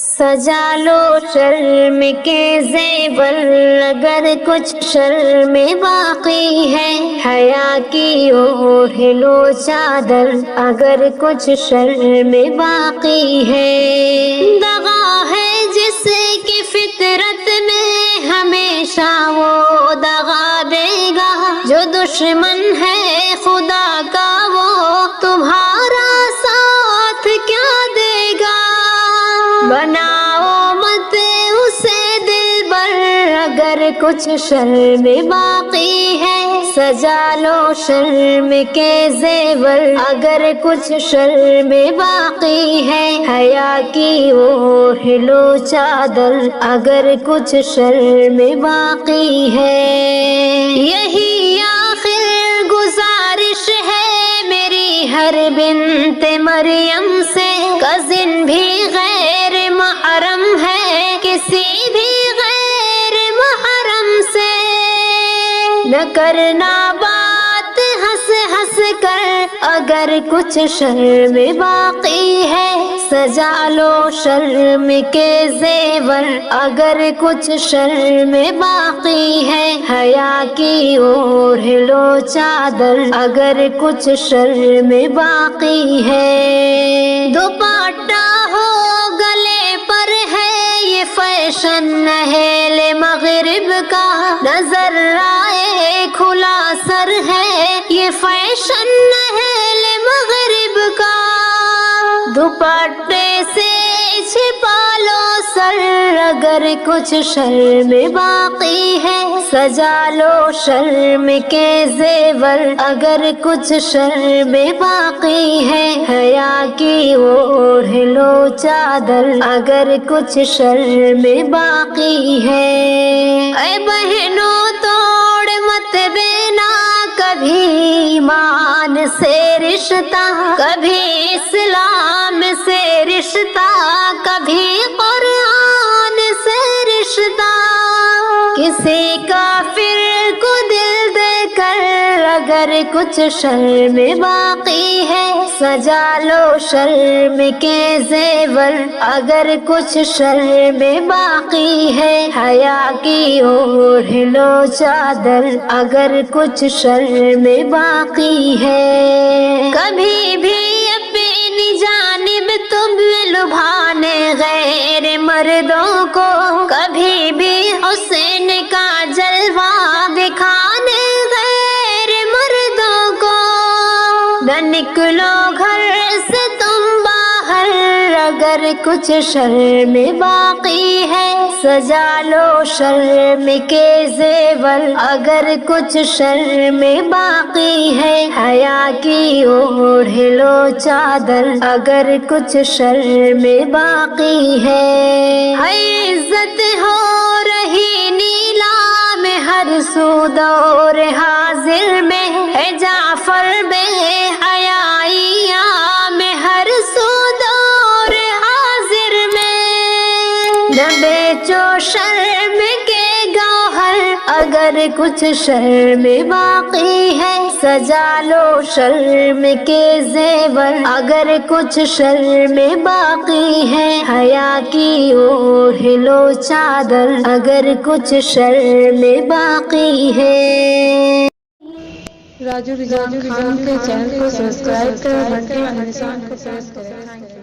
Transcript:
سجا لو شرم کے زیور اگر کچھ شرم باقی ہے، حیا کی اوڑھ لو چادر اگر کچھ شرم باقی ہے۔ دغا ہے جس کی فطرت میں ہمیشہ وہ دغا دے گا، جو دشمن ہے خدا کا وہ تمہارا ساتھ کیا دے گا۔ بناؤ مت اسے دلبر اگر کچھ شرم باقی ہے، سجا لو شرم کے زیور اگر کچھ شرم باقی ہے، حیا کی اوڑھ لو چادر اگر کچھ شرم باقی ہے۔ یہی آخر گزارش ہے میری ہر بنت مریم سے، کزن بھی غیر محرم ہے کسی بھی غیر محرم سے، نہ کرنا بات ہنس ہنس کر اگر کچھ شرم باقی ہے، سجا لو شرم کے زیور اگر کچھ شرم باقی ہے، حیا کی اوڑھ لو چادر اگر کچھ شرم باقی ہے۔ دوپٹہ ہو گلے پر ہے یہ فیشن اہل مغرب کا، نظر آئے کھلا سر ہے یہ فیشن اہل مغرب کا۔ دوپٹے سے چھپا لو سر اگر کچھ شرم باقی ہے، سجا لو شرم کے زیور اگر کچھ شرم باقی ہے، حیا کی اوڑھ لو چادر اگر کچھ شرم باقی ہے۔ اے بہنوں توڑ مت دینا کبھی ایمان سے رشتہ، کبھی اسلام سے رشتہ، کبھی قرآن سے رشتہ، کسی کافر کو دل دے کر اگر کچھ شرم باقی ہے، سجا لو شرم کے زیور اگر کچھ شرم باقی ہے، حیا کی اوڑھ لو چادر اگر کچھ شرم باقی ہے۔ کبھی بھی اپنی جانب تم لبھانے غیر مردوں کو، کبھی بھی حسن کا جلوہ دکھانے غیر مردوں کو، نہ نکلو گھر سے تم باہر اگر کچھ شرم باقی ہے، سجا لو شرم کے زیور اگر کچھ شرم باقی ہے، حیا کی اوڑھ لو چادر اگر کچھ شرم باقی ہے۔ عزت ہو رہی نیلام ہر سو دور حاضر میں، ہے جعفر بے حیائیاں میں ہر سو دور حاضر میں، نہ بیچو شرم کے گوہر اگر کچھ شرم باقی ہے، سجا لو شرم کے زیور اگر کچھ شرم باقی ہے، حیا کی اوڑھ لو چادر اگر کچھ شرم باقی ہے۔ راجو رجحان خان کے چینل کو سبسکرائب کریں، گھنٹی کے نشان کو پریس کریں۔